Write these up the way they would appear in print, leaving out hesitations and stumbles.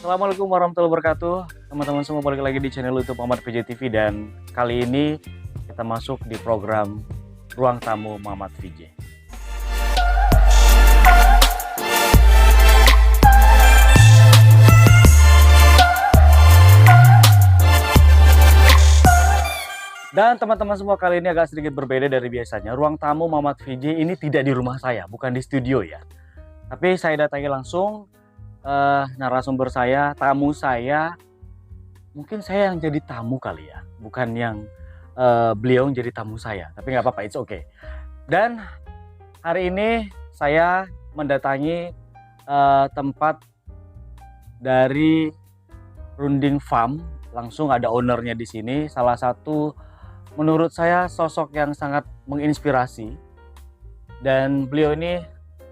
Assalamualaikum warahmatullahi wabarakatuh. Teman-teman semua, balik lagi di channel YouTube Muhammad VJ TV, dan kali ini kita masuk di program Ruang Tamu Muhammad VJ. Dan teman-teman semua, kali ini agak sedikit berbeda dari biasanya. Ruang Tamu Muhammad VJ ini tidak di rumah saya, bukan di studio ya. Tapi saya datangi langsung narasumber saya, tamu saya. Mungkin saya yang jadi tamu kali ya, bukan yang beliau yang jadi tamu saya. Tapi nggak apa-apa, it's okay. Dan hari ini saya mendatangi tempat dari Runding Farm. Langsung ada ownernya di sini. Salah satu menurut saya sosok yang sangat menginspirasi. Dan beliau ini,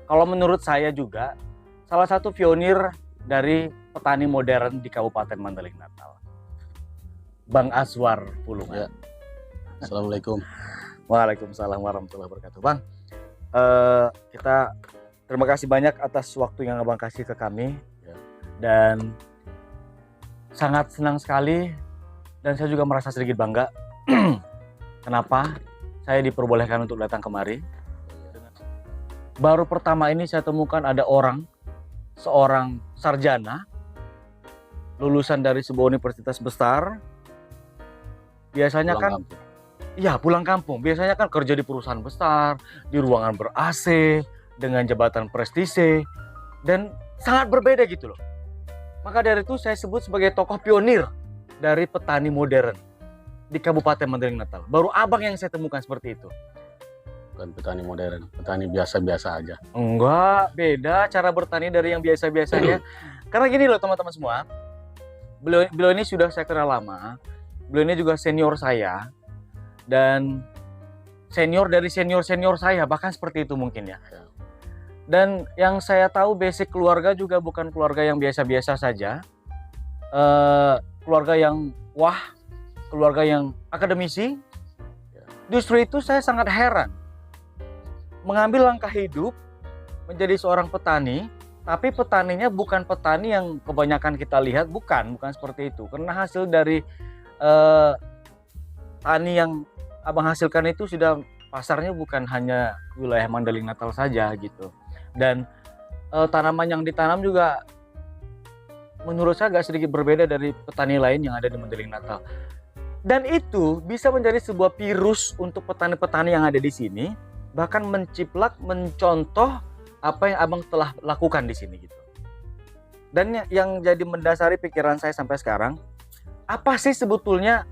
kalau menurut saya juga, salah satu pionir dari petani modern di Kabupaten Mandailing Natal. Bang Azwar Pulungan. Ya. Assalamualaikum. Waalaikumsalam warahmatullahi wabarakatuh. Bang, kita terima kasih banyak atas waktu yang Abang kasih ke kami. Ya. Dan sangat senang sekali, dan saya juga merasa sedikit bangga. Kenapa saya diperbolehkan untuk datang kemari. Baru pertama ini saya temukan ada seorang sarjana lulusan dari sebuah universitas besar. Biasanya pulang kampung. Biasanya kan kerja di perusahaan besar, di ruangan ber-AC, dengan jabatan prestise, dan sangat berbeda gitu loh. Maka dari itu saya sebut sebagai tokoh pionir dari petani modern di Kabupaten Mandailing Natal. Baru abang yang saya temukan seperti itu. Bukan petani modern, petani biasa-biasa aja. Enggak, beda cara bertani dari yang biasa-biasanya. Karena gini loh teman-teman semua, beliau ini sudah saya kenal lama. Beliau ini juga senior saya, dan senior dari senior saya, bahkan seperti itu mungkin ya. Dan yang saya tahu, basic keluarga juga bukan keluarga yang biasa-biasa saja. Keluarga yang keluarga yang akademisi. Justru itu saya sangat heran. Mengambil langkah hidup menjadi seorang petani, tapi petaninya bukan petani yang kebanyakan kita lihat, bukan seperti itu. Karena hasil dari tani yang abang hasilkan itu sudah pasarnya bukan hanya wilayah Mandailing Natal saja gitu. Dan tanaman yang ditanam juga menurut saya agak sedikit berbeda dari petani lain yang ada di Mandailing Natal. Dan itu bisa menjadi sebuah virus untuk petani-petani yang ada di sini, bahkan mencontoh apa yang abang telah lakukan di sini gitu. Dan yang jadi mendasari pikiran saya sampai sekarang, apa sih sebetulnya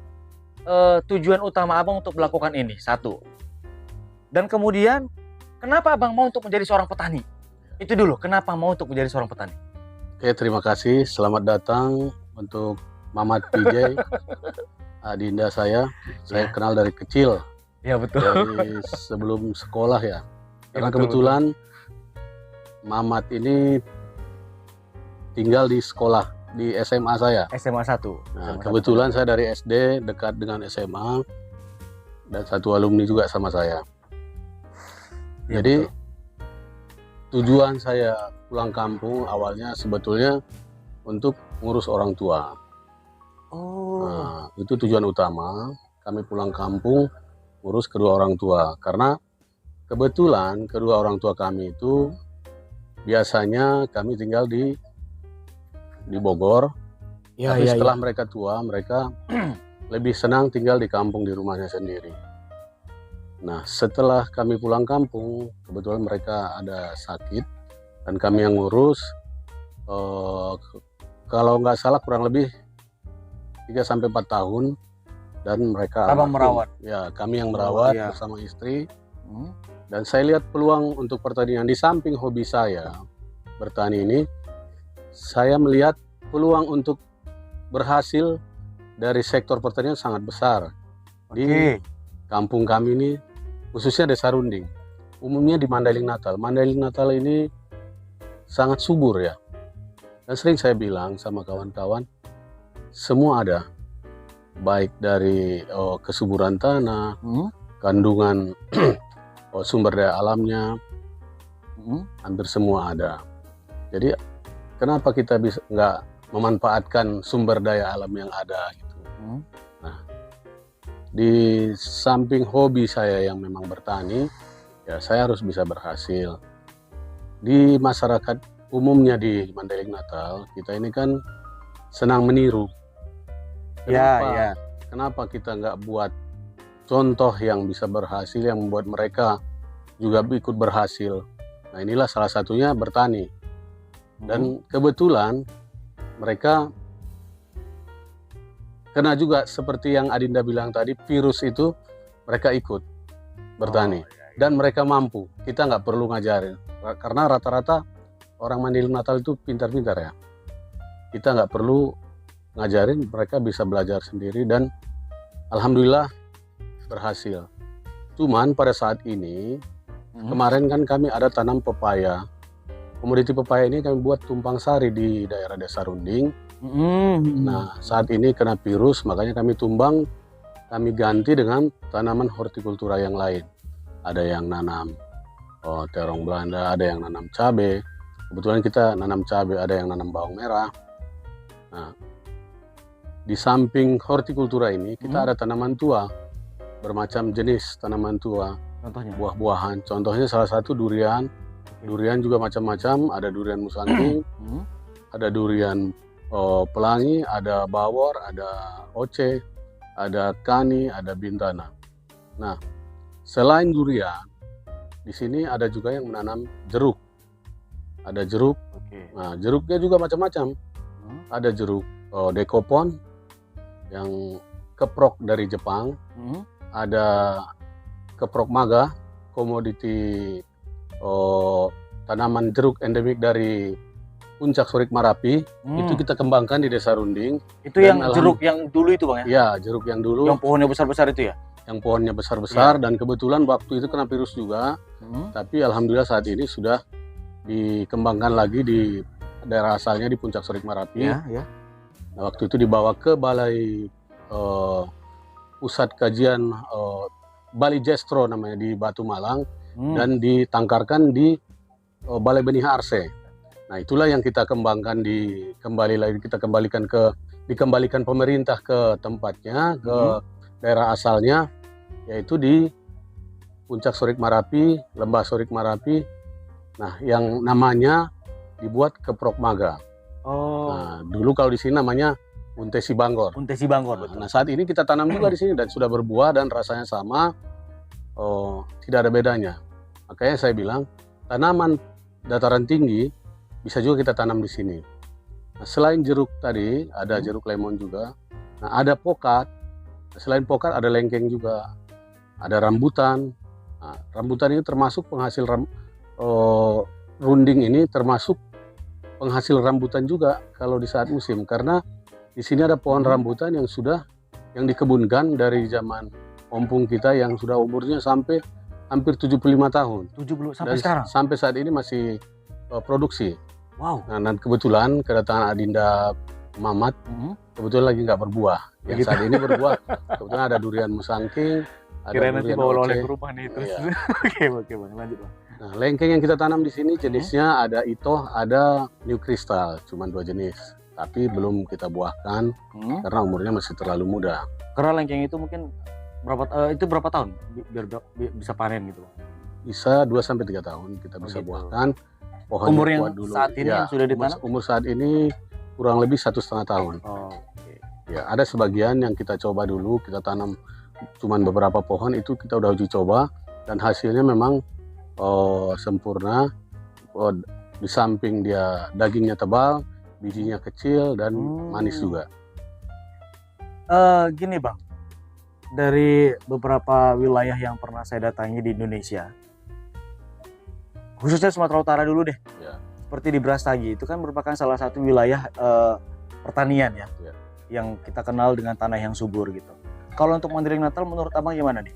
tujuan utama abang untuk melakukan ini? Satu. Dan kemudian, kenapa abang mau untuk menjadi seorang petani? Itu dulu, kenapa mau untuk menjadi seorang petani? Oke, terima kasih. Selamat datang untuk Muhammad VJ. Adinda saya kenal dari kecil. Ya betul. Dari sebelum sekolah ya. Karena kebetulan Mamat ini tinggal di sekolah, di SMA saya. SMA 1. Nah, kebetulan saya dari SD dekat dengan SMA, dan satu alumni juga sama saya. Ya, jadi betul. Tujuan saya pulang kampung awalnya sebetulnya untuk ngurus orang tua. Nah, itu tujuan utama kami pulang kampung, urus kedua orang tua. Karena kebetulan kedua orang tua kami itu biasanya kami tinggal di Bogor. Tapi setelah mereka tua, mereka lebih senang tinggal di kampung, di rumahnya sendiri. Nah, setelah kami pulang kampung, kebetulan mereka ada sakit dan kami yang ngurus. Kalau nggak salah kurang lebih 3-4 tahun, dan mereka merawat. Ya, kami yang merawat bersama istri. Dan saya lihat peluang untuk pertanian. Di samping hobi saya bertani ini, saya melihat peluang untuk berhasil dari sektor pertanian sangat besar. Di kampung kami ini, khususnya Desa Runding. Umumnya di Mandailing Natal. Mandailing Natal ini sangat subur ya. Dan sering saya bilang sama kawan-kawan, semua ada, baik dari kesuburan tanah, kandungan sumber daya alamnya, hampir semua ada. Jadi kenapa kita bisa nggak memanfaatkan sumber daya alam yang ada gitu. Nah, di samping hobi saya yang memang bertani, ya saya harus bisa berhasil. Di masyarakat umumnya di Mandailing Natal, kita ini kan senang meniru. Kenapa kita nggak buat contoh yang bisa berhasil, yang membuat mereka juga ikut berhasil? Nah, inilah salah satunya bertani. Dan kebetulan mereka kena juga seperti yang Adinda bilang tadi, virus itu mereka ikut bertani. Dan mereka mampu, kita nggak perlu ngajarin. Karena rata-rata orang Mandailing Natal itu pintar-pintar ya. Kita nggak perlu ngajarin, mereka bisa belajar sendiri dan alhamdulillah berhasil. Cuman pada saat ini, kemarin kan kami ada tanam pepaya. Komoditi pepaya ini kami buat tumpang sari di daerah Desa Runding. Nah, saat ini kena virus, makanya kami tumbang, kami ganti dengan tanaman hortikultura yang lain. Ada yang nanam terong Belanda, ada yang nanam cabai. Kebetulan kita nanam cabai, ada yang nanam bawang merah. Nah, di samping hortikultura ini kita ada tanaman tua, bermacam jenis tanaman tua. Contohnya? Buah-buahan. Contohnya salah satu durian. Durian juga macam-macam, ada durian musangking, ada durian pelangi, ada bawor, ada oce, ada kani, ada bintana. Nah, selain durian, di sini ada juga yang menanam jeruk. Ada jeruk. Nah, jeruknya juga macam-macam. Ada jeruk dekopon yang keprok dari Jepang. Ada keprok maga, komoditi tanaman jeruk endemik dari Puncak Sorik Marapi. Itu kita kembangkan di Desa Runding. Itu yang jeruk yang dulu itu Bang ya? Iya, jeruk yang dulu. Yang pohonnya besar-besar itu ya? Yang pohonnya besar-besar dan kebetulan waktu itu kena virus juga. Tapi alhamdulillah saat ini sudah dikembangkan lagi di daerah asalnya di Puncak Sorik Marapi. Nah, waktu itu dibawa ke Balai Pusat Kajian Bali Jestro namanya di Batu Malang. Dan ditangkarkan di Balai Benih Arse. Nah, itulah yang kita kembangkan, dikembalikan pemerintah ke tempatnya, ke daerah asalnya, yaitu di Puncak Sorik Marapi, Lembah Sorik Marapi. Nah, yang namanya dibuat keprok maga. Nah, dulu kalau di sini namanya Untesi Banggor. Untesi Banggor. Nah, saat ini kita tanam juga di sini dan sudah berbuah dan rasanya sama. Tidak ada bedanya. Makanya saya bilang tanaman dataran tinggi bisa juga kita tanam di sini. Nah, selain jeruk tadi ada jeruk lemon juga. Nah, ada pokat. Selain pokat ada lengkeng juga. Ada rambutan. Nah, rambutan ini termasuk penghasil Runding ini termasuk penghasil rambutan juga kalau di saat musim, karena di sini ada pohon rambutan yang dikebunkan dari zaman ompong kita yang sudah umurnya sampai hampir 75 tahun. 70 sampai sekarang? Sampai saat ini masih produksi. Wow. Nah, dan kebetulan kedatangan Adinda Mamat, kebetulan lagi nggak berbuah. Yang saat ini berbuah, kebetulan ada durian musangking, ada kira nanti durian bawa oce. oleh ke rumah nih terus. Oke Bang, lanjut Bang. Nah, lengkeng yang kita tanam di sini jenisnya ada Itoh, ada New Crystal, cuma 2 jenis. Tapi belum kita buahkan karena umurnya masih terlalu muda. Karena lengkeng itu mungkin berapa tahun biar bisa panen gitu? Bisa 2-3 tahun kita bisa buahkan. Pohonnya umur yang dulu. Saat ini yang sudah ditanam? Umur saat ini kurang lebih 1,5 tahun. Ya, ada sebagian yang kita coba dulu, kita tanam cuman beberapa pohon, itu kita udah uji coba dan hasilnya memang sempurna. Di samping dia dagingnya tebal, bijinya kecil dan manis juga. Gini Bang, dari beberapa wilayah yang pernah saya datangi di Indonesia, khususnya Sumatera Utara dulu deh, seperti di Brastagi, itu kan merupakan salah satu wilayah pertanian ya, yang kita kenal dengan tanah yang subur gitu. Kalau untuk Mandailing Natal menurut Abang gimana nih?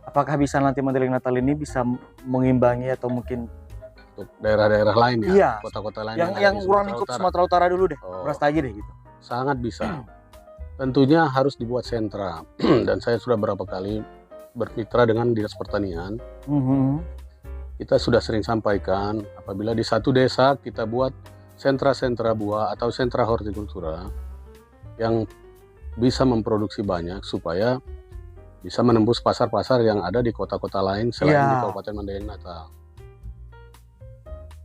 Apakah bisa nanti Mandailing Natal ini bisa mengimbangi atau mungkin untuk daerah-daerah lain ya? Iya, kota-kota lain yang kurang lingkup Sumatera Utara dulu deh, Brastagi deh gitu. Sangat bisa. Tentunya harus dibuat sentra dan saya sudah beberapa kali bermitra dengan Dinas Pertanian. Kita sudah sering sampaikan apabila di satu desa kita buat sentra-sentra buah atau sentra hortikultura yang bisa memproduksi banyak supaya bisa menembus pasar-pasar yang ada di kota-kota lain selain di Kabupaten Mandailing Natal.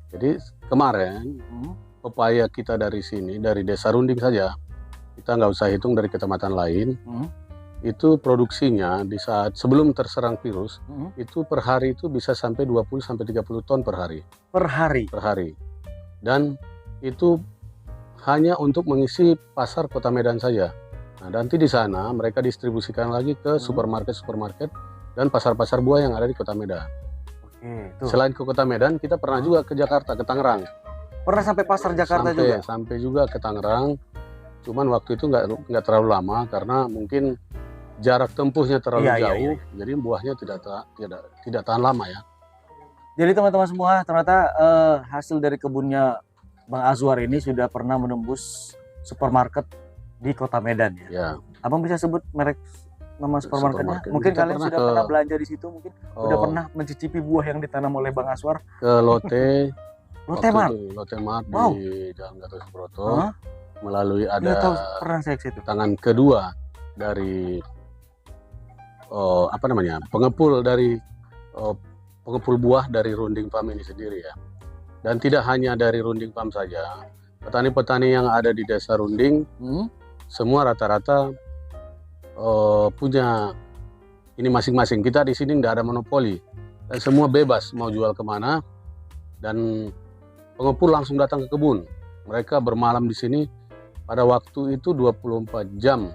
Jadi kemarin pepaya kita dari sini, dari Desa Runding saja, kita nggak usah hitung dari kecamatan lain, itu produksinya di saat sebelum terserang virus, itu per hari itu bisa sampai 20-30 ton per hari. Per hari? Per hari. Dan itu hanya untuk mengisi pasar Kota Medan saja. Nah, nanti di sana mereka distribusikan lagi ke supermarket-supermarket dan pasar-pasar buah yang ada di Kota Medan. Selain ke Kota Medan, kita pernah juga ke Jakarta, ke Tangerang. Pernah sampai pasar Jakarta juga? Sampai juga ke Tangerang. Cuman waktu itu nggak terlalu lama karena mungkin jarak tempuhnya terlalu jauh, jadi buahnya tidak tahan lama ya. Jadi teman-teman semua, ternyata hasil dari kebunnya Bang Azwar ini sudah pernah menembus supermarket di Kota Medan ya. Abang bisa sebut merek nama supermarketnya? Mungkin kalian sudah pernah belanja di situ, mungkin sudah pernah mencicipi buah yang ditanam oleh Bang Azwar. Ke Lotte, Lotte Mart di Jalan Gatot Subroto, melalui pernah saya ke situ. Tangan kedua dari pengepul buah dari Runding Farm ini sendiri ya. Dan tidak hanya dari Runding Farm saja, petani-petani yang ada di Desa Runding semua rata-rata punya ini masing-masing. Kita di sini nggak ada monopoli dan semua bebas mau jual kemana, dan pengepul langsung datang ke kebun. Mereka bermalam di sini pada waktu itu 24 jam.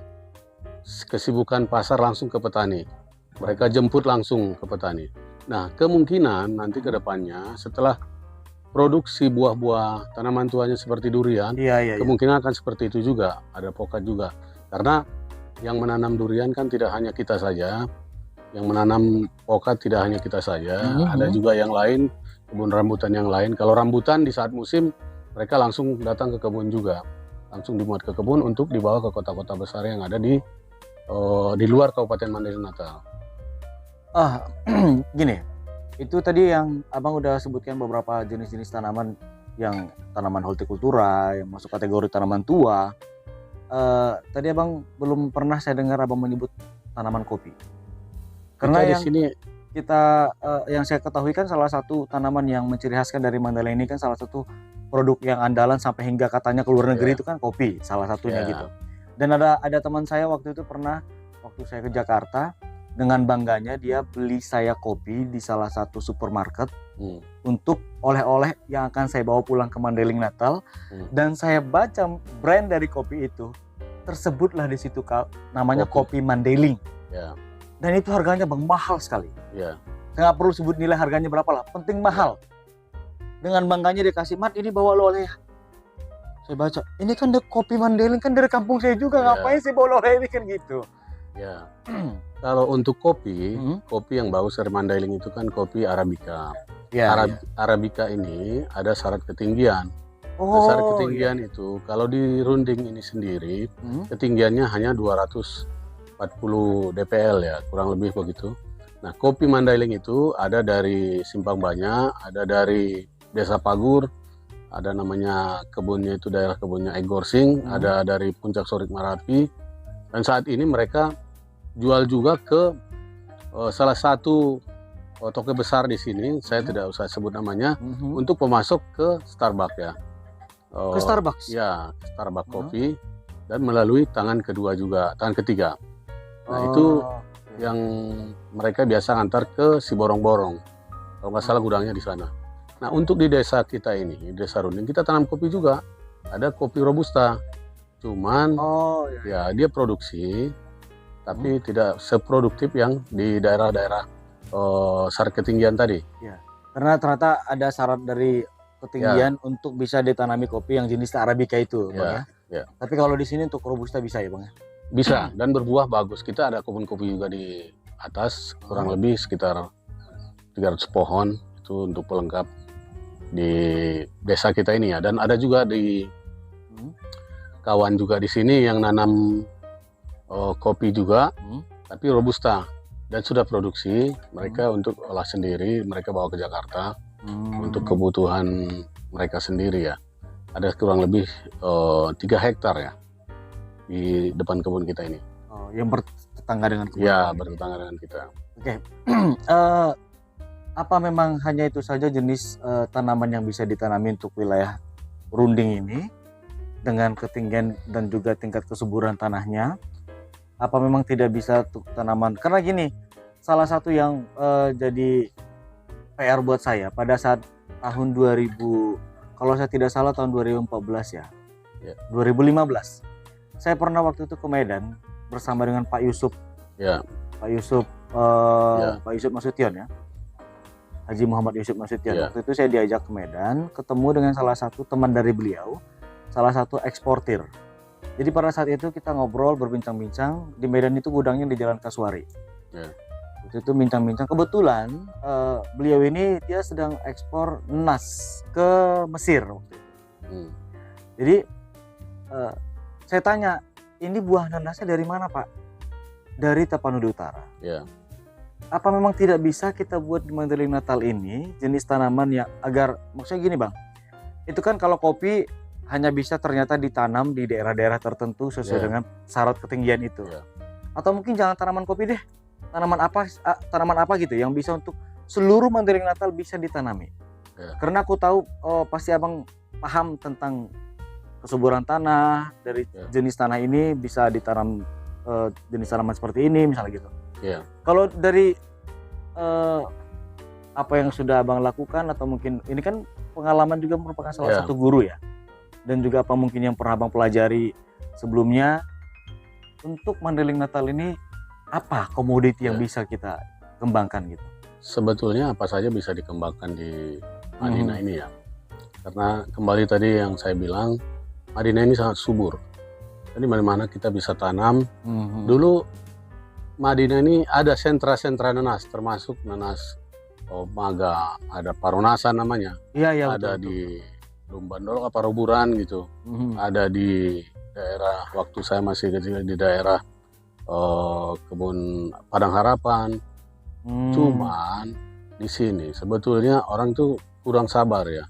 Kesibukan pasar langsung ke petani. Mereka jemput langsung ke petani. Nah, kemungkinan nanti ke depannya setelah produksi buah-buah tanaman tuanya seperti durian, kemungkinan akan seperti itu juga, ada pokat juga. Karena yang menanam durian kan tidak hanya kita saja, yang menanam pokat tidak hanya kita saja, ada juga yang lain, kebun rambutan yang lain. Kalau rambutan di saat musim, mereka langsung datang ke kebun juga, langsung dimuat ke kebun untuk dibawa ke kota-kota besar yang ada di luar Kabupaten Mandailing Natal. Gini. Itu tadi yang Abang udah sebutkan beberapa jenis-jenis tanaman yang tanaman hortikultura yang masuk kategori tanaman tua. Tadi Abang belum pernah saya dengar Abang menyebut tanaman kopi. Karena yang sini yang saya ketahui kan salah satu tanaman yang menciri khaskan dari Mandailing ini kan salah satu produk yang andalan sampai hingga katanya ke luar negeri itu kan kopi, salah satunya gitu. Dan ada teman saya waktu itu pernah waktu saya ke Jakarta, dengan bangganya dia beli saya kopi di salah satu supermarket untuk oleh-oleh yang akan saya bawa pulang ke Mandailing Natal. Dan saya baca brand dari kopi itu, tersebutlah di situ namanya kopi Mandailing. Dan itu harganya Bang mahal sekali. Saya nggak perlu sebut nilai harganya berapa lah, penting mahal. Dengan bangganya dia kasih, "Mat, ini bawa lo oleh." Saya baca, ini kan kopi Mandailing kan dari kampung saya juga, ngapain saya bawa oleh ini kan gitu. Kalau untuk kopi, kopi yang bagus dari Mandailing itu kan kopi Arabica. Arabica ini ada syarat ketinggian. Syarat ketinggian itu kalau di Runding ini sendiri, ketinggiannya hanya 240 dpl ya, kurang lebih begitu. Nah, kopi Mandailing itu ada dari Simpang Banyak, ada dari Desa Pagur, ada namanya kebunnya itu daerah kebunnya Egorsing, ada dari Puncak Sorik Marapi. Dan saat ini mereka jual juga ke salah satu toko besar di sini, saya tidak usah sebut namanya, untuk pemasok ke Starbucks ya. Ke Starbucks? Ya, Starbucks kopi, dan melalui tangan kedua juga, tangan ketiga. Nah itu yang mereka biasa antar ke Siborong-Borong, kalau nggak salah gudangnya di sana. Nah untuk di desa kita ini, Desa Runding, kita tanam kopi juga, ada kopi Robusta. Cuman ya dia produksi, tapi tidak seproduktif yang di daerah-daerah syarat ketinggian tadi. Karena ternyata ada syarat dari ketinggian untuk bisa ditanami kopi yang jenis Arabica itu, Bang ya. Tapi kalau di sini untuk Robusta bisa ya, Bang ya? Bisa, dan berbuah bagus. Kita ada kebun kopi juga di atas, kurang lebih sekitar 300 pohon itu untuk pelengkap di desa kita ini ya. Dan ada juga di kawan juga di sini yang nanam kopi juga, tapi Robusta, dan sudah produksi. Mereka untuk olah sendiri, mereka bawa ke Jakarta untuk kebutuhan mereka sendiri ya. ada kurang lebih 3 hektar ya di depan kebun kita ini. Oh, yang bertetangga dengan kebun. Ya, bertetangga dengan kita. Oke. Apa memang hanya itu saja jenis tanaman yang bisa ditanami untuk wilayah Runding ini dengan ketinggian dan juga tingkat kesuburan tanahnya? Apa memang tidak bisa untuk tanaman? Karena gini, salah satu yang jadi PR buat saya pada saat tahun 2000, kalau saya tidak salah tahun 2014 ya. 2015. Saya pernah waktu itu ke Medan bersama dengan Pak Yusuf. Ya. Pak Yusuf Pak Yusuf Nasution ya. Haji Muhammad Yusuf Nasution. Waktu itu saya diajak ke Medan, ketemu dengan salah satu teman dari beliau, salah satu eksportir. Jadi pada saat itu kita ngobrol, berbincang-bincang. Di Medan itu gudangnya di Jalan Kasuari. Waktu itu bincang-bincang. Kebetulan beliau ini dia sedang ekspor nanas ke Mesir waktu itu. Jadi saya tanya, ini buah nanasnya dari mana Pak? Dari Tapanuli Utara. Apa memang tidak bisa kita buat di Mandailing Natal ini jenis tanaman yang agar, maksudnya gini Bang, itu kan kalau kopi hanya bisa ternyata ditanam di daerah-daerah tertentu sesuai dengan syarat ketinggian itu. Atau mungkin jangan tanaman kopi deh, tanaman apa gitu yang bisa untuk seluruh Mandailing Natal bisa ditanami. Karena aku tahu pasti Abang paham tentang kesuburan tanah, dari jenis tanah ini bisa ditanam jenis tanaman seperti ini misalnya gitu. Kalau dari apa yang sudah Abang lakukan, atau mungkin ini kan pengalaman juga merupakan salah satu guru ya, dan juga apa mungkin yang pernah Abang pelajari sebelumnya, untuk Mandailing Natal ini apa komoditi yang bisa kita kembangkan gitu? Sebetulnya apa saja bisa dikembangkan di Madinah ini ya, karena kembali tadi yang saya bilang, Madinah ini sangat subur. Jadi mana-mana kita bisa tanam. Dulu Madinah ini ada sentra-sentra nanas, termasuk nanas Maga, ada Paronasa namanya. Ada betul, di Lumbandolo apa Roburan gitu. Ada di daerah, waktu saya masih kecil, di daerah kebun Padang Harapan. Cuman di sini sebetulnya orang tuh kurang sabar ya.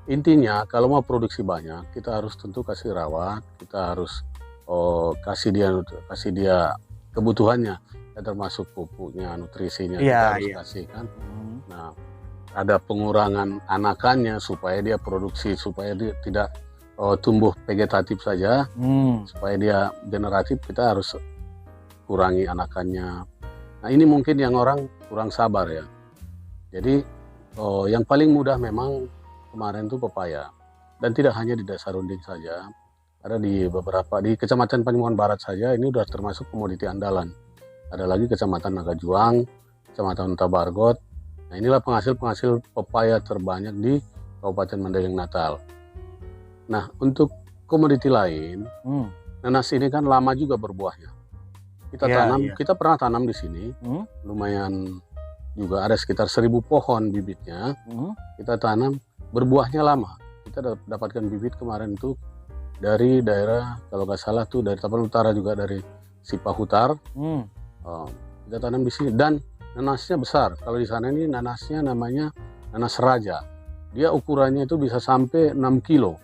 Intinya kalau mau produksi banyak, kita harus tentu kasih rawat, kita harus kasih dia kebutuhannya, ya, termasuk pupuknya, nutrisinya, kita harus kasihkan. Nah, ada pengurangan anakannya supaya dia produksi, supaya dia tidak tumbuh vegetatif saja, supaya dia generatif, kita harus kurangi anakannya. Nah, ini mungkin yang orang kurang sabar ya. Jadi yang paling mudah memang kemarin itu pepaya, dan tidak hanya di Desa Runding saja. Ada di beberapa, di Kecamatan Pademangan Barat saja ini udah termasuk komoditi andalan. Ada lagi Kecamatan Nagajuang, Kecamatan Tabargot. Nah, inilah penghasil pepaya terbanyak di Kabupaten Mandailing Natal. Nah, untuk komoditi lain, nanas ini kan lama juga berbuahnya. Kita tanam, kita pernah tanam di sini, lumayan juga, ada sekitar 1000 pohon bibitnya. Kita tanam, berbuahnya lama. Kita dapatkan bibit kemarin itu dari daerah, kalau nggak salah tuh dari Tapanuli Utara, juga dari Sipahutar. Kita tanam di sini dan nanasnya besar. Kalau di sana ini nanasnya namanya nanas raja. Dia ukurannya itu bisa sampai 6 kilo.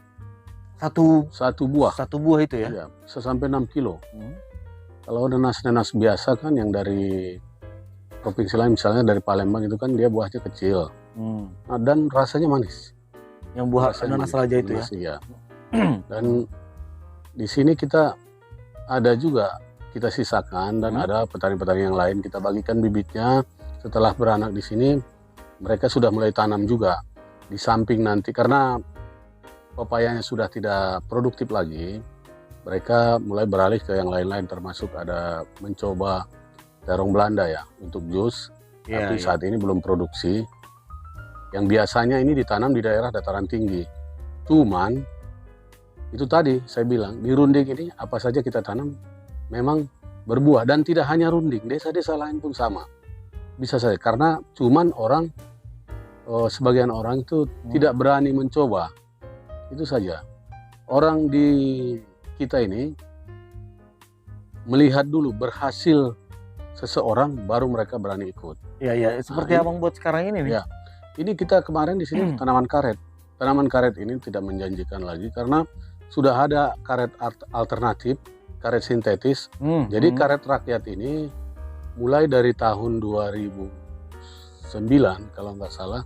Satu buah. Satu buah itu ya? Iya, bisa sampai 6 kilo. Kalau nanas biasa kan yang dari provinsi lain, misalnya dari Palembang itu kan dia buahnya kecil. Nah, dan rasanya manis. Yang buah nanas raja itu ya? Iya. Dan di sini kita ada juga, kita sisakan, dan ada petani-petani yang lain kita bagikan bibitnya. Setelah beranak di sini, mereka sudah mulai tanam juga di samping nanti, karena pepayanya sudah tidak produktif lagi. Mereka mulai beralih ke yang lain-lain, termasuk ada mencoba terong Belanda ya untuk jus, tapi saat ini belum produksi. Yang biasanya ini ditanam di daerah dataran tinggi. Cuman itu tadi saya bilang, di Runding ini apa saja kita tanam memang berbuah, dan tidak hanya Runding, desa-desa lain pun sama. Bisa saja, karena cuman orang, sebagian orang itu tidak berani mencoba. Itu saja. Orang di kita ini melihat dulu berhasil seseorang, baru mereka berani ikut. Iya, seperti abang buat sekarang ini nih. Ya. Ini kita kemarin di sini tanaman karet. tanaman karet ini tidak menjanjikan lagi karena sudah ada karet alternatif, karet sintetis. Jadi karet rakyat ini mulai dari tahun 2009 kalau nggak salah,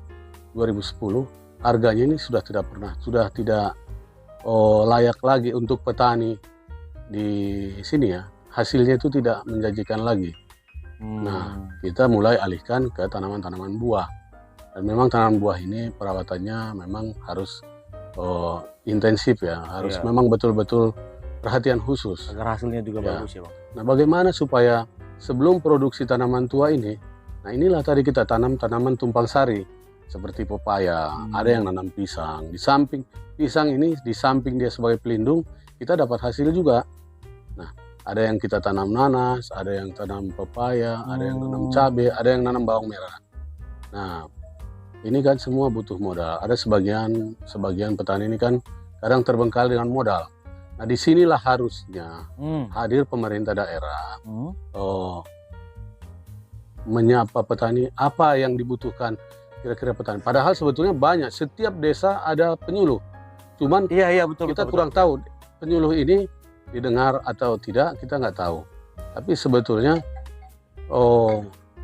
2010 harganya ini sudah tidak layak lagi untuk petani di sini ya. Hasilnya itu tidak menjanjikan lagi. Nah, kita mulai alihkan ke tanaman-tanaman buah. Dan memang tanaman buah ini perawatannya memang harus intensif ya, harus memang betul-betul perhatian khusus. Agar hasilnya juga bagus ya Bang. Nah, bagaimana supaya sebelum produksi tanaman tua ini, nah inilah tadi kita tanam tanaman tumpang sari seperti pepaya, ada yang nanam pisang. Di samping pisang ini, di samping dia sebagai pelindung, kita dapat hasil juga. Nah, ada yang kita tanam nanas, ada yang tanam pepaya, ada yang tanam cabai, ada yang nanam bawang merah. Nah, ini kan semua butuh modal. Ada sebagian petani ini kan kadang terbengkalai dengan modal. Nah, disinilah harusnya hadir pemerintah daerah, menyapa petani apa yang dibutuhkan kira-kira petani. Padahal sebetulnya banyak, setiap desa ada penyuluh. Cuman betul, kita kurang tahu penyuluh ini didengar atau tidak, kita nggak tahu. Tapi sebetulnya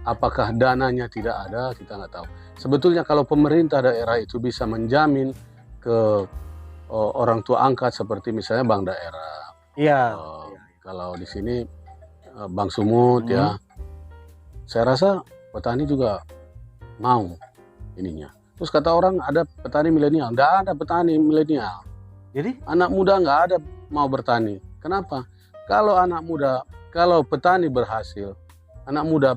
apakah dananya tidak ada, kita nggak tahu. Sebetulnya kalau pemerintah daerah itu bisa menjamin ke orang tua angkat seperti misalnya bank daerah. Kalau di sini Bank Sumut ya, saya rasa petani juga mau ininya. Terus kata orang ada petani milenial, nggak ada petani milenial. Jadi anak muda nggak ada mau bertani. Kenapa? Kalau petani berhasil, anak muda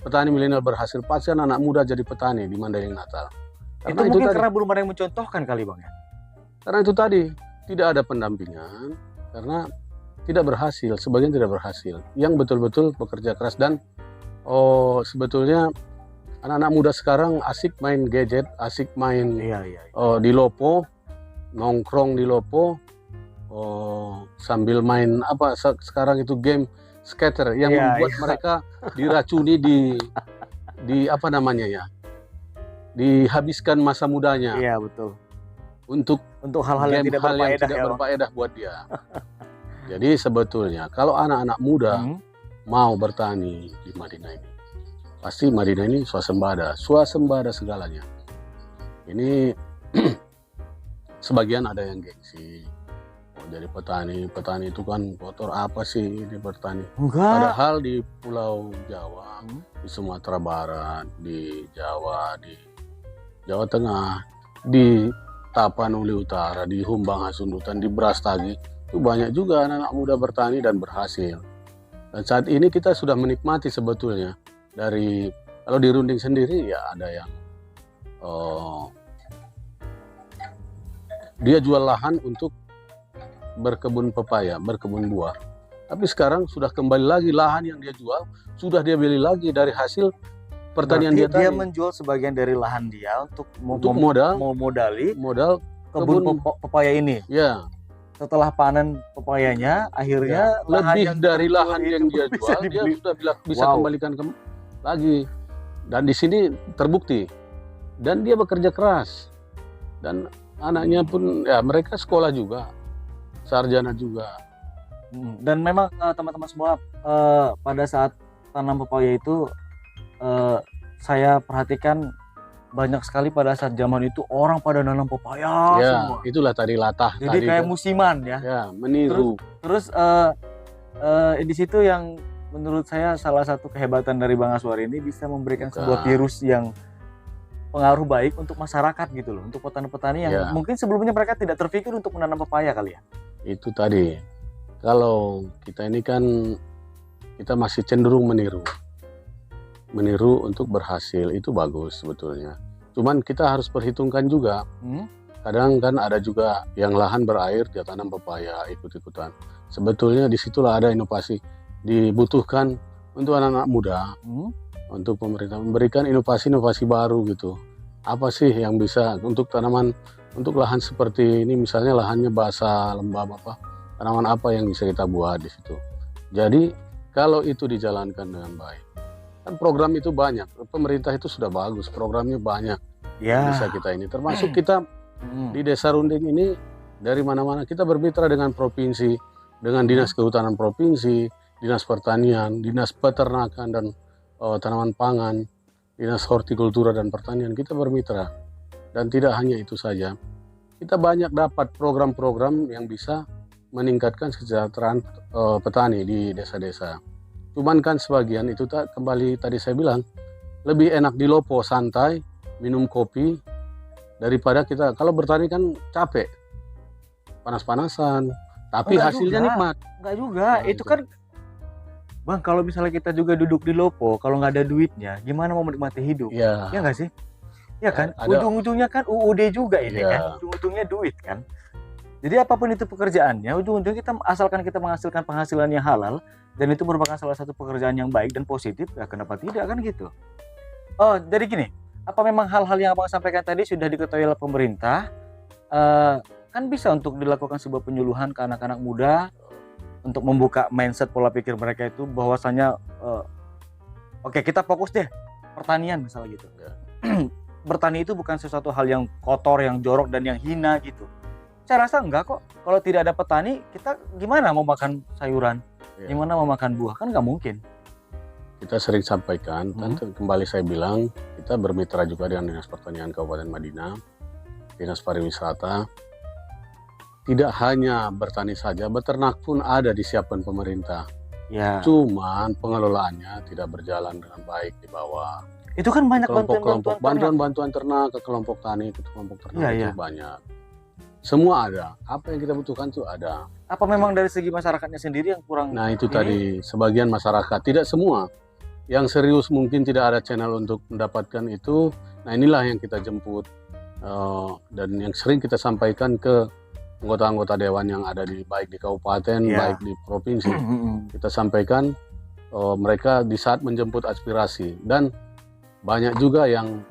petani milenial berhasil, pasti anak muda jadi petani di Mandailing Natal. Karena itu mungkin karena belum ada yang mencontohkan kali Bang ya. Karena itu tadi tidak ada pendampingan, karena tidak berhasil, sebagian tidak berhasil. Yang betul-betul bekerja keras dan sebetulnya anak-anak muda sekarang asik main gadget, asik main di lopo, nongkrong di lopo, sambil main apa sekarang itu game skater yang membuat mereka diracuni di apa namanya ya, dihabiskan masa mudanya. Iya betul. Untuk hal-hal yang tidak berfaedah buat dia. Jadi sebetulnya kalau anak-anak muda mau bertani di Madinah ini, pasti Madinah ini swasembada segalanya. Ini sebagian ada yang gengsi. Jadi petani itu kan kotor, apa sih ini bertani? Padahal di Pulau Jawa, di Sumatera Barat, di Jawa, di Jawa Tengah, di Tapanuli Utara, di Humbang Hasundutan, di Brastagi, itu banyak juga anak-anak muda bertani dan berhasil. Dan saat ini kita sudah menikmati sebetulnya dari, kalau di Runding sendiri ya ada yang dia jual lahan untuk berkebun pepaya, berkebun buah. Tapi sekarang sudah kembali lagi lahan yang dia jual, sudah dia beli lagi dari hasil pertanian dia tadi. Dia menjual sebagian dari lahan dia untuk modal kebun pepaya ini. Ya. Setelah panen pepayanya, akhirnya lebih dari lahan yang dia jual, dia sudah bisa kembalikan lagi. Dan di sini terbukti. Dan dia bekerja keras. Dan anaknya pun ya mereka sekolah juga, sarjana juga. Dan memang teman-teman semua pada saat tanam pepaya itu saya perhatikan banyak sekali pada saat zaman itu orang pada nanam pepaya semua. Itulah tadi latah. Jadi tadi kayak musiman ya. Ya, meniru. Terus di situ yang menurut saya salah satu kehebatan dari Bang Aswar ini bisa memberikan sebuah virus yang pengaruh baik untuk masyarakat gitu loh, untuk petani-petani yang mungkin sebelumnya mereka tidak terpikir untuk menanam pepaya kali ya. Itu tadi. Kalau kita ini kan kita masih cenderung meniru untuk berhasil, itu bagus sebetulnya. Cuman kita harus perhitungkan juga. Kadang kan ada juga yang lahan berair dia tanam pepaya ikut-ikutan. Sebetulnya disitulah ada inovasi dibutuhkan untuk anak-anak muda, untuk pemerintah memberikan inovasi-inovasi baru gitu. Apa sih yang bisa untuk tanaman, untuk lahan seperti ini, misalnya lahannya basah, lembab apa, tanaman apa yang bisa kita buat di situ. Jadi kalau itu dijalankan dengan baik, kan program itu banyak, pemerintah itu sudah bagus, programnya banyak. Bisa kita ini, termasuk kita Di Desa Runding ini dari mana-mana kita bermitra dengan provinsi, dengan Dinas Kehutanan Provinsi, Dinas Pertanian, Dinas Peternakan dan Tanaman Pangan, Dinas Hortikultura dan Pertanian, kita bermitra. Dan tidak hanya itu saja, kita banyak dapat program-program yang bisa meningkatkan kesejahteraan petani di desa-desa. Cuman kan sebagian itu kembali tadi saya bilang, lebih enak di Lopo santai, minum kopi, daripada kita, kalau bertani kan capek, panas-panasan, tapi hasilnya nikmat. Enggak juga, nah, itu kan Bang, kalau misalnya kita juga duduk di Lopo, kalau nggak ada duitnya, gimana mau menikmati hidup? Ya nggak sih? Ya kan, ujung-ujungnya kan UUD juga ini kan, ujung-ujungnya duit kan. Jadi apapun itu pekerjaannya, ujung-ujungnya asalkan kita menghasilkan penghasilan yang halal, dan itu merupakan salah satu pekerjaan yang baik dan positif, ya kenapa tidak kan gitu. Oh, jadi gini, apa memang hal-hal yang Abang sampaikan tadi sudah diketahui oleh pemerintah? Kan bisa untuk dilakukan sebuah penyuluhan ke anak-anak muda, untuk membuka mindset pola pikir mereka itu bahwasanya oke, kita fokus deh pertanian misalnya gitu. Bertani itu bukan sesuatu hal yang kotor, yang jorok dan yang hina gitu. Saya rasa enggak kok. Kalau tidak ada petani, kita gimana mau makan sayuran? Gimana mau makan buah? Kan nggak mungkin. Kita sering sampaikan, kan kembali saya bilang, kita bermitra juga dengan Dinas Pertanian Kabupaten Madinah, Dinas Pariwisata. Tidak hanya bertani saja, beternak pun ada disiapkan pemerintah. Ya. Cuman pengelolaannya tidak berjalan dengan baik di bawah. Itu kan banyak bantuan ternak ke kelompok tani, ke kelompok ternak itu banyak. Semua ada. Apa yang kita butuhkan itu ada. Apa memang dari segi masyarakatnya sendiri yang kurang? Nah itu tadi, sebagian masyarakat, tidak semua. Yang serius mungkin tidak ada channel untuk mendapatkan itu. Nah inilah yang kita jemput. Dan yang sering kita sampaikan ke anggota-anggota dewan yang ada baik di kabupaten, baik di provinsi. Kita sampaikan mereka di saat menjemput aspirasi. Dan banyak juga yang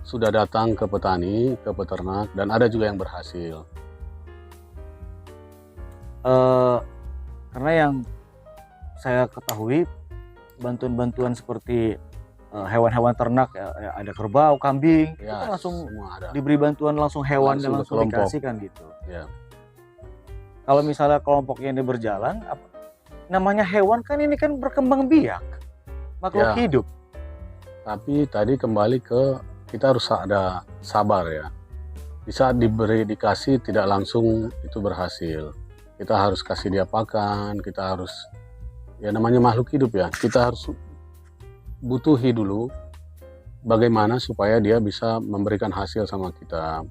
sudah datang ke petani, ke peternak, dan ada juga yang berhasil. Karena yang saya ketahui, bantuan-bantuan seperti hewan-hewan ternak, ada kerbau, kambing, itu langsung diberi bantuan langsung hewan dan langsung dikasihkan gitu. Kalau misalnya kelompoknya ini berjalan, namanya hewan kan ini kan berkembang biak, makhluk hidup. Tapi tadi kembali ke kita harus ada sabar ya. Di saat dikasih tidak langsung itu berhasil. Kita harus kasih dia pakan, kita harus, ya namanya makhluk hidup ya, kita harus butuhi dulu bagaimana supaya dia bisa memberikan hasil sama kita.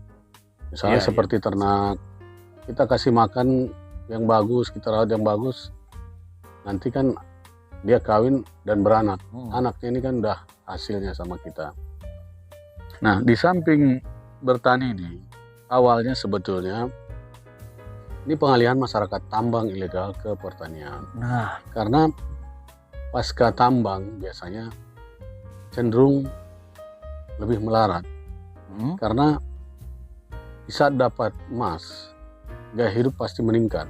Misalnya seperti ternak, kita kasih makan yang bagus, kita rawat yang bagus, nanti kan dia kawin dan beranak. Anaknya ini kan udah hasilnya sama kita. Nah, di samping bertani ini, awalnya sebetulnya ini pengalihan masyarakat tambang ilegal ke pertanian. Nah, karena pasca tambang biasanya cenderung lebih melarat. Karena di saat dapat emas, gaya hidup pasti meningkat.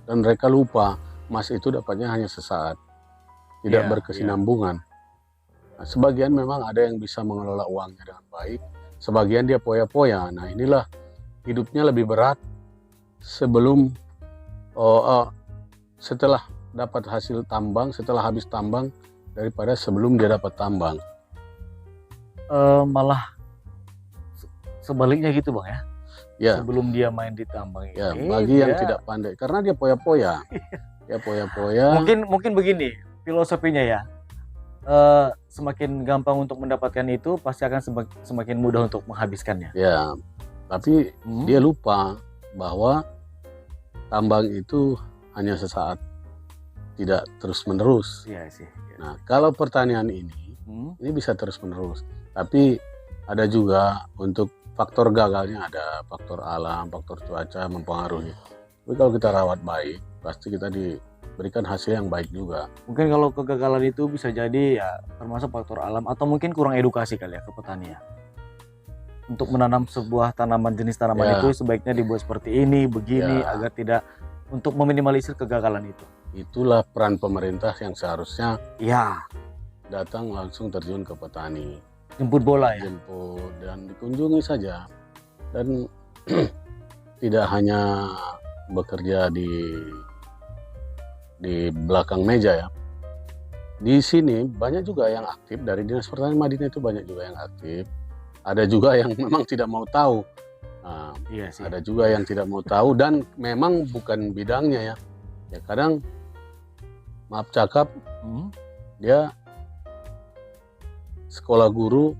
Dan mereka lupa emas itu dapatnya hanya sesaat. Tidak berkesinambungan. Nah, sebagian memang ada yang bisa mengelola uangnya dengan baik, sebagian dia poya-poya. Nah inilah hidupnya lebih berat sebelum setelah dapat hasil tambang, setelah habis tambang daripada sebelum dia dapat tambang. Malah sebaliknya gitu Bang ya? Sebelum dia main di tambang ini. Ya, bagi yang tidak pandai, karena dia poya-poya. Dia poya-poya. Mungkin begini filosofinya ya. Semakin gampang untuk mendapatkan itu, pasti akan semakin mudah untuk menghabiskannya. Ya, tapi dia lupa bahwa tambang itu hanya sesaat, tidak terus-menerus. Nah, kalau pertanian ini bisa terus-menerus. Tapi ada juga untuk faktor gagalnya, ada faktor alam, faktor cuaca mempengaruhi. Tapi kalau kita rawat baik, pasti kita berikan hasil yang baik juga. Mungkin kalau kegagalan itu bisa jadi ya termasuk faktor alam atau mungkin kurang edukasi kali ya ke petani ya. Untuk menanam sebuah jenis tanaman itu sebaiknya dibuat seperti ini, begini agar tidak, untuk meminimalisir kegagalan itu. Itulah peran pemerintah yang seharusnya datang langsung terjun ke petani. Jemput bola ya. Jemput dan dikunjungi saja. Dan tidak hanya bekerja di belakang meja ya. Di sini banyak juga yang aktif dari Dinas Pertanian Madinah, itu banyak juga yang aktif. Ada juga yang memang tidak mau tahu. Nah, Iya sih. ada juga yang tidak mau tahu dan memang bukan bidangnya ya. Ya kadang maaf cakap, dia sekolah guru,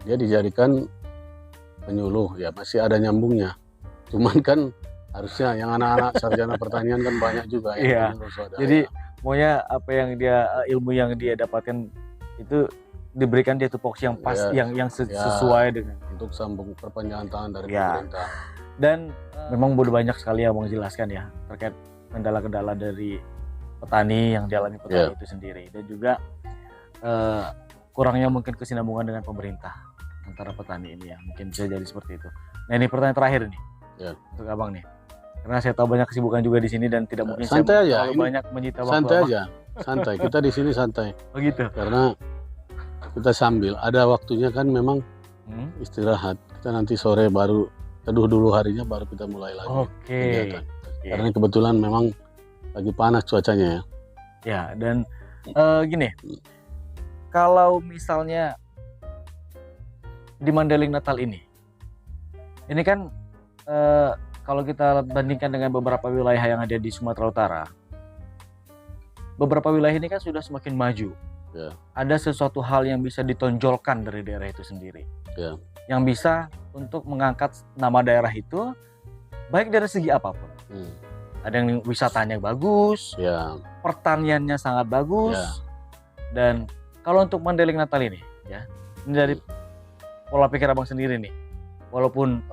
dia dijadikan penyuluh, ya masih ada nyambungnya. Cuman kan harusnya yang anak-anak sarjana pertanian kan banyak juga Iya. yang swadaya. Jadi maunya apa yang dia ilmu yang dia dapatkan itu diberikan dia tupoksi yang pas, Ya, yang sesuai dengan untuk sambung perpanjangan tangan dari Ya. pemerintah. Dan memang udah banyak sekali yang Bang jelaskan ya terkait kendala-kendala dari petani yang dialami petani itu sendiri, dan juga kurangnya mungkin kesinambungan dengan pemerintah antara petani ini ya, mungkin bisa jadi seperti itu. Nah ini pertanyaan terakhir nih untuk Abang nih, karena saya tahu banyak kesibukan juga di sini dan tidak mungkin santai saya aja. terlalu banyak menyita waktu. Santai aja, santai. Kita di sini santai. Begitu. Karena kita sambil ada waktunya kan memang istirahat. Kita nanti sore baru teduh dulu harinya, baru kita mulai lagi kegiatan. Karena kebetulan memang lagi panas cuacanya ya. Ya, dan gini, kalau misalnya di Mandailing Natal ini kan kalau kita bandingkan dengan beberapa wilayah yang ada di Sumatera Utara, beberapa wilayah ini kan sudah semakin maju. Ya. Ada sesuatu hal yang bisa ditonjolkan dari daerah itu sendiri, yang bisa untuk mengangkat nama daerah itu, baik dari segi apapun. Ada yang wisatanya bagus, pertaniannya sangat bagus, dan kalau untuk Mandailing Natal ini, ya, ini dari pola pikir Abang sendiri nih, walaupun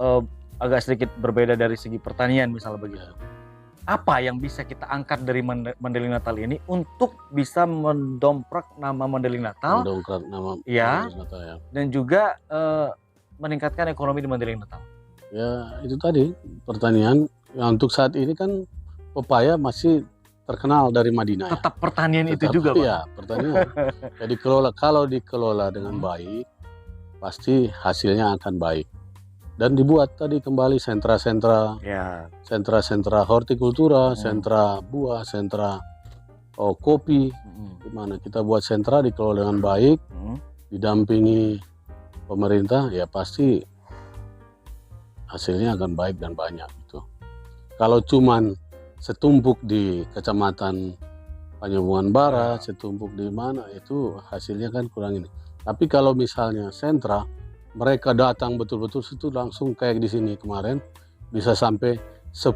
agak sedikit berbeda dari segi pertanian misalnya begitu. Apa yang bisa kita angkat dari Mandailing Natal ini untuk bisa mendongkrak nama Mandailing Natal? Mendongkrak nama Mandailing Natal ya. Dan juga meningkatkan ekonomi di Mandailing Natal. Ya itu tadi pertanian. Ya, untuk saat ini kan pepaya masih terkenal dari Madinah. Tetap pertanian itu juga, Pak. Iya, pertanian. Jadi kalau dikelola dengan baik, pasti hasilnya akan baik. Dan dibuat tadi kembali sentra-sentra, sentra-sentra hortikultura, sentra buah, sentra kopi, di mana kita buat sentra dikelola dengan baik, didampingi pemerintah, ya pasti hasilnya akan baik dan banyak gitu. Kalau cuman setumpuk di Kecamatan Panjabungan Barat, setumpuk di mana, itu hasilnya kan kurang ini. Tapi kalau misalnya sentra, mereka datang betul-betul situ langsung kayak di sini kemarin, bisa sampai 10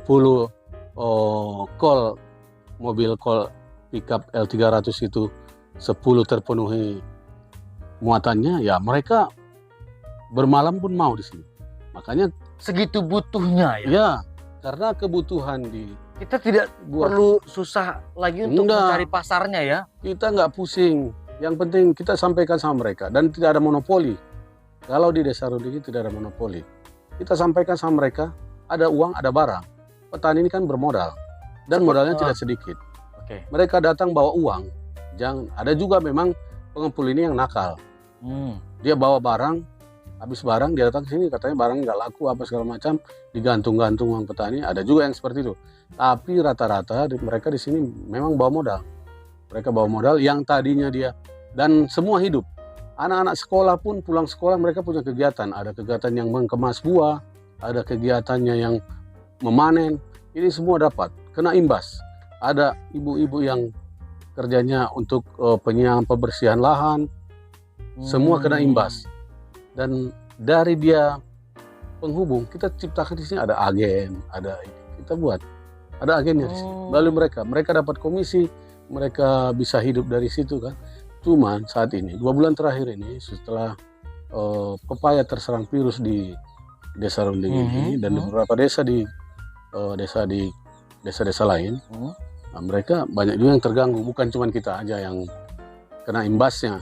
mobil kol pickup L300 itu 10 terpenuhi muatannya, ya mereka bermalam pun mau di sini. Makanya segitu butuhnya ya. Ya, karena kebutuhan kita tidak perlu susah lagi untuk mencari pasarnya ya. Kita nggak pusing. Yang penting kita sampaikan sama mereka dan tidak ada monopoli. Kalau di Desa Rundingi tidak ada monopoli. Kita sampaikan sama mereka, ada uang, ada barang. Petani ini kan bermodal dan modalnya tidak sedikit. Mereka datang bawa uang. Jangan, ada juga memang pengepul ini yang nakal. Dia bawa barang, habis barang dia datang ke sini katanya barang nggak laku apa segala macam, digantung-gantung uang petani. Ada juga yang seperti itu. Tapi rata-rata mereka di sini memang bawa modal. Mereka bawa modal yang tadinya dia, dan semua hidup. Anak-anak sekolah pun pulang sekolah mereka punya kegiatan. Ada kegiatan yang mengemas buah, ada kegiatannya yang memanen. Ini semua dapat kena imbas. Ada ibu-ibu yang kerjanya untuk penyiangan pembersihan lahan, semua kena imbas. Dan dari dia penghubung, kita ciptakan di sini ada agen, ada kita buat, ada agennya di sini. Lalu mereka dapat komisi, mereka bisa hidup dari situ kan. Cuman saat ini 2 bulan terakhir ini setelah pepaya terserang virus di Desa Rundingi ini dan di beberapa desa di desa-desa lain, nah, mereka banyak juga yang terganggu. Bukan cuma kita aja yang kena imbasnya,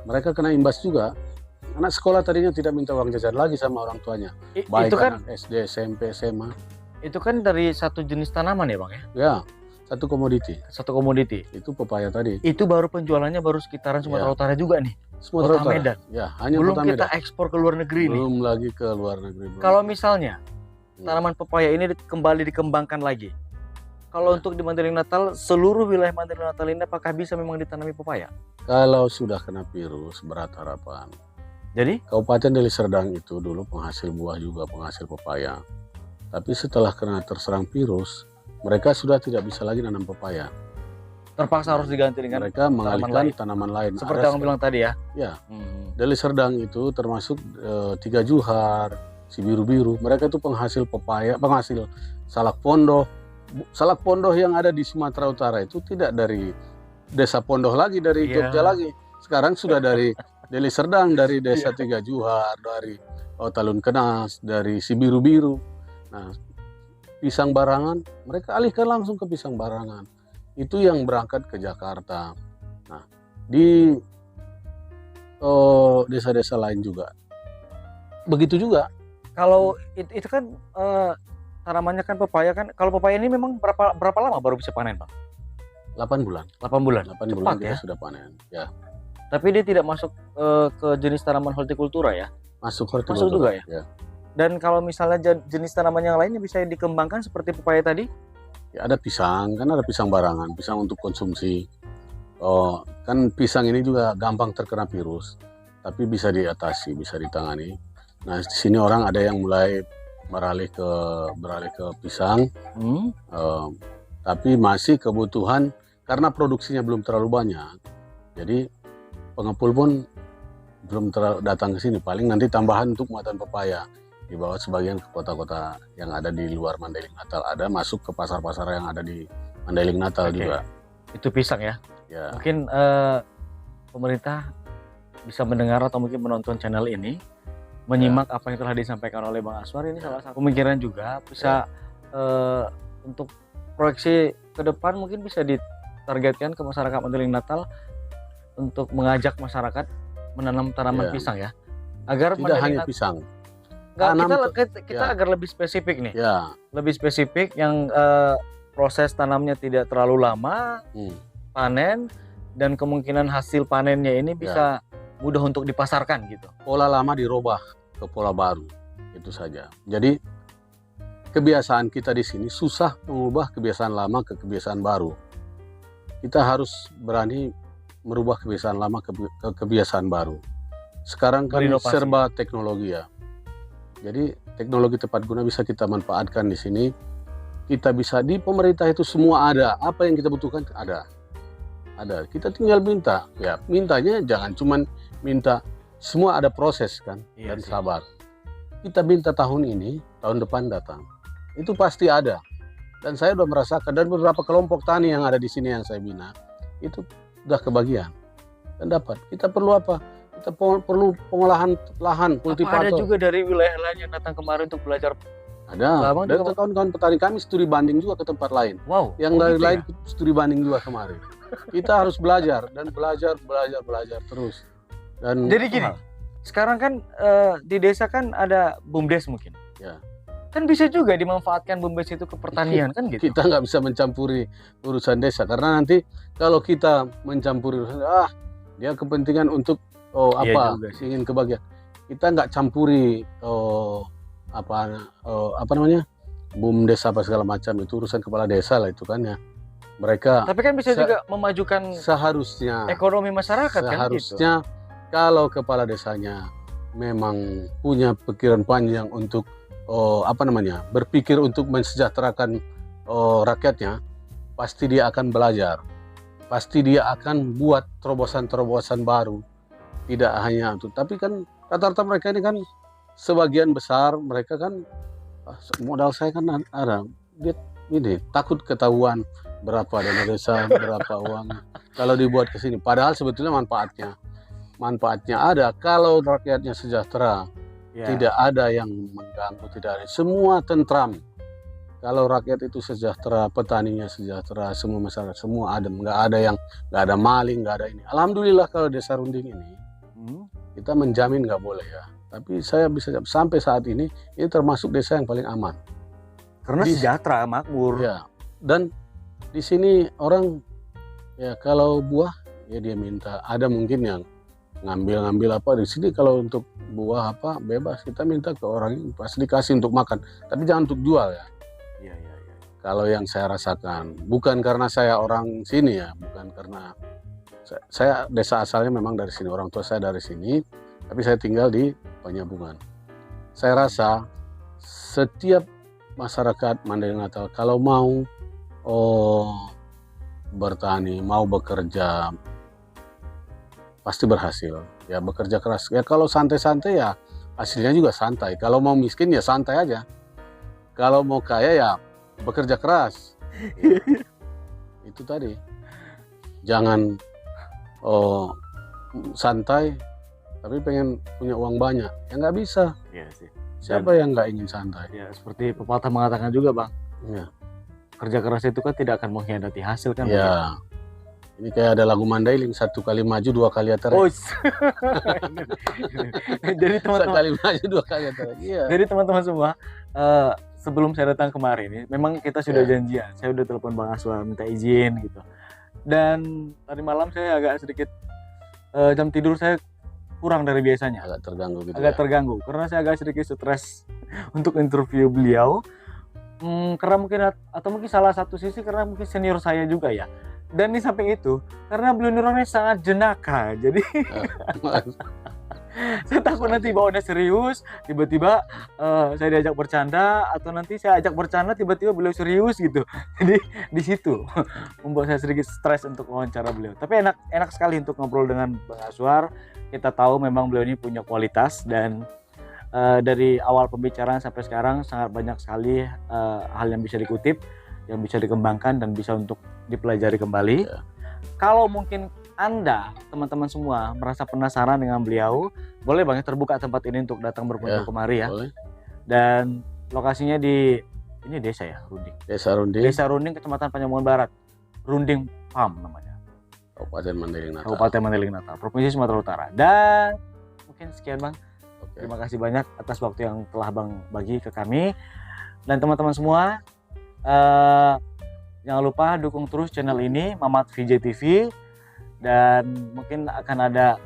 mereka kena imbas juga. Anak sekolah tadinya tidak minta uang jajan lagi sama orang tuanya, baik itu kan anak SD, SMP, SMA. Itu kan dari satu jenis tanaman ya Bang ya? Ya, satu komoditi. Satu komoditi. Itu pepaya tadi. Itu baru penjualannya baru sekitaran Sumatera Utara juga nih? Sumatera Kota Utara. Medan. Ya, hanya Belum Kota kita Medan. ekspor ke luar negeri nih. Belum lagi ke luar negeri. belum. Kalau misalnya tanaman pepaya ini kembali dikembangkan lagi, kalau Ya. untuk di Mandailing Natal, seluruh wilayah Mandailing Natal ini apakah bisa memang ditanami pepaya? Kalau sudah kena virus, berat harapan. Jadi Kabupaten Deli Serdang itu dulu penghasil buah juga, penghasil pepaya. Tapi setelah kena terserang virus, mereka sudah tidak bisa lagi nanam pepaya. terpaksa harus diganti dengan Mereka mengalihkan lain. tanaman lain. Seperti Ada yang bilang tadi ya. Ya, Hmm. Deli Serdang itu termasuk Tiga Juhar, si biru-biru. Mereka itu penghasil pepaya, penghasil salak pondoh. Salak pondoh yang ada di Sumatera Utara itu tidak dari desa Pondoh lagi, dari Iya. Jogja lagi. Sekarang sudah dari Deli Serdang, dari desa Tiga Juhar, dari Talun Kenas, dari si biru-biru. Nah, pisang barangan, mereka alihkan langsung ke pisang barangan. Itu yang berangkat ke Jakarta. Nah, di desa-desa lain juga begitu juga. Kalau itu kan tanamannya kan pepaya kan. Kalau pepaya ini memang berapa lama baru bisa panen, Bang? 8 bulan. 8 bulan. 8 Cepat bulan ya. kita sudah panen. Ya, Tapi dia tidak masuk ke jenis tanaman hortikultura ya. masuk Masuk juga ya? Ya. Dan kalau misalnya jenis tanaman yang lainnya bisa dikembangkan seperti pepaya tadi? Ya, ada pisang, kan ada pisang barangan, pisang untuk konsumsi. Kan pisang ini juga gampang terkena virus, tapi bisa diatasi, bisa ditangani. Nah, di sini orang ada yang mulai beralih ke pisang, tapi masih kebutuhan karena produksinya belum terlalu banyak. Jadi pengepul pun belum datang ke sini. Paling nanti tambahan untuk muatan pepaya dibawa sebagian ke kota-kota yang ada di luar Mandailing Natal, ada masuk ke pasar-pasar yang ada di Mandailing Natal juga. Itu pisang ya. Ya. Mungkin pemerintah bisa mendengar atau mungkin menonton channel ini, menyimak apa yang telah disampaikan oleh Bang Aswar. Ini salah satu pemikiran juga bisa untuk proyeksi ke depan mungkin bisa ditargetkan ke masyarakat Mandailing Natal untuk mengajak masyarakat menanam tanaman pisang ya, agar tidak hanya pisang. Kita agar lebih spesifik nih, lebih spesifik yang proses tanamnya tidak terlalu lama, panen, dan kemungkinan hasil panennya ini bisa mudah untuk dipasarkan gitu. Pola lama dirubah ke pola baru, itu saja. Jadi kebiasaan kita di sini susah mengubah kebiasaan lama ke kebiasaan baru. Kita harus berani merubah kebiasaan lama ke kebiasaan baru. Sekarang kan serba teknologi ya. Jadi teknologi tepat guna bisa kita manfaatkan di sini. Kita bisa di pemerintah itu semua ada. Apa yang kita butuhkan ada. Kita tinggal minta. Ya, mintanya jangan cuman minta. Semua ada proses kan, dan sabar. Kita minta tahun ini, tahun depan datang. Itu pasti ada. Dan saya sudah merasakan, dan beberapa kelompok tani yang ada di sini yang saya bina itu sudah kebagian dan dapat. Kita perlu apa? Kita perlu pengolahan lahan, kultivator. Ada juga dari wilayah lain yang datang kemarin untuk belajar. Ada. Dan kawan-kawan petani kami studi banding juga ke tempat lain. Wow. Yang lain studi banding juga kemarin. Kita harus belajar dan belajar terus. Dan jadi gini, sekarang kan di desa kan ada BUMDes mungkin. Ya. Kan bisa juga dimanfaatkan BUMDes itu ke pertanian kan gitu. Kita nggak bisa mencampuri urusan desa karena nanti kalau kita mencampuri urusan, dia kepentingan untuk ingin kebahagiaan. Kita nggak campuri apa namanya BUMDes apa segala macam, itu urusan kepala desa lah itu kan ya. Mereka. Tapi kan bisa juga memajukan seharusnya ekonomi masyarakat seharusnya kan gitu. Kalau kepala desanya memang punya pikiran panjang untuk berpikir untuk mensejahterakan rakyatnya, pasti dia akan belajar, pasti dia akan buat terobosan-terobosan baru. Tidak hanya itu, tapi kan rata-rata mereka ini kan sebagian besar mereka kan modal saya kan ada, dia ini takut ketahuan berapa dana desa, berapa uang kalau dibuat ke sini. Padahal sebetulnya manfaatnya ada kalau rakyatnya sejahtera. Tidak ada yang mengganggu, tidak ada. Semua tentram. Kalau rakyat itu sejahtera, petaninya sejahtera, semua masyarakat semua adem, nggak ada maling, nggak ada ini. Alhamdulillah kalau desa Runding ini kita menjamin nggak boleh ya. Tapi saya bisa sampai saat ini termasuk desa yang paling aman. Karena sejahtera, makmur. Ya. Dan di sini orang ya kalau buah ya dia minta. Ada mungkin yang ngambil apa di sini. Kalau untuk buah apa bebas, kita minta ke orang ini pasti dikasih untuk makan, tapi jangan untuk jual ya. Iya. Kalau yang saya rasakan, bukan karena saya orang sini ya, bukan karena saya desa asalnya memang dari sini, orang tua saya dari sini, tapi saya tinggal di Penyambungan. Saya rasa setiap masyarakat Mandailing Natal kalau mau bertani, mau bekerja, pasti berhasil. Ya bekerja keras. Ya kalau santai-santai ya hasilnya juga santai. Kalau mau miskin ya santai aja. Kalau mau kaya ya bekerja keras. Ya, itu tadi. Jangan santai tapi pengen punya uang banyak. Ya nggak bisa. Iya sih. Siapa yang nggak ingin santai? Ya seperti pepatah mengatakan juga, Bang. Ya. Kerja keras itu kan tidak akan mengkhianati hasil kan. Ya. Ini kayak ada lagu Mandailing, 1 kali maju 2 kali aterek. Oh. Jadi teman-teman, 1 kali maju 2 kali aterek. Iya. Jadi teman-teman semua, sebelum saya datang kemari ini, memang kita sudah janjian. Saya udah telepon Bang Aswar minta izin gitu. Dan tadi malam saya agak sedikit jam tidur saya kurang dari biasanya. Agak terganggu gitu. Agak terganggu karena saya agak sedikit stres untuk interview beliau. Karena mungkin atau mungkin salah satu sisi karena mungkin senior saya juga ya. Dan di samping itu karena beliau ini orangnya sangat jenaka, jadi saya takut nanti bawaannya serius, tiba-tiba saya diajak bercanda atau nanti saya ajak bercanda tiba-tiba beliau serius gitu. Jadi di situ membuat saya sedikit stres untuk wawancara beliau. Tapi enak sekali untuk ngobrol dengan Bang Aswar. Kita tahu memang beliau ini punya kualitas dan dari awal pembicaraan sampai sekarang sangat banyak sekali hal yang bisa dikutip, yang bisa dikembangkan dan bisa untuk dipelajari kembali. Kalau mungkin Anda, teman-teman semua merasa penasaran dengan beliau, boleh Bang terbuka tempat ini untuk datang berkunjung kemari ya. Boleh. Dan lokasinya di ini desa ya, Runding. Desa Runding, Kecamatan Penyambungan Barat. Runding Farm namanya. Kabupaten Mandailing Natal, Provinsi Sumatera Utara. Dan mungkin sekian Bang. Terima kasih banyak atas waktu yang telah Bang bagi ke kami. Dan teman-teman semua, jangan lupa dukung terus channel ini, Mamat VJ TV. Dan mungkin akan ada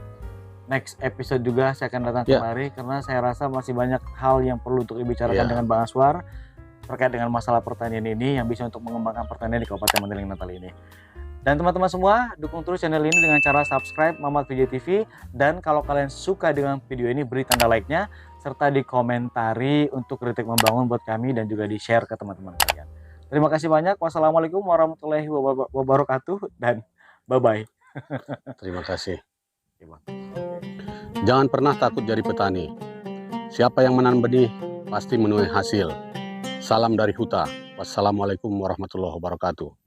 next episode juga saya akan datang kemari karena saya rasa masih banyak hal yang perlu untuk dibicarakan dengan Bang Aswar terkait dengan masalah pertanian ini yang bisa untuk mengembangkan pertanian di Kabupaten Mandailing Natal ini. Dan teman-teman semua, dukung terus channel ini dengan cara subscribe Mamat VJ TV. Dan kalau kalian suka dengan video ini, beri tanda like-nya serta dikomentari untuk kritik membangun buat kami dan juga di-share ke teman-teman kalian. Terima kasih banyak. Wassalamualaikum warahmatullahi wabarakatuh dan bye-bye. Terima kasih. Jangan pernah takut jadi petani. Siapa yang menanam benih pasti menuai hasil. Salam dari Huta. Wassalamualaikum warahmatullahi wabarakatuh.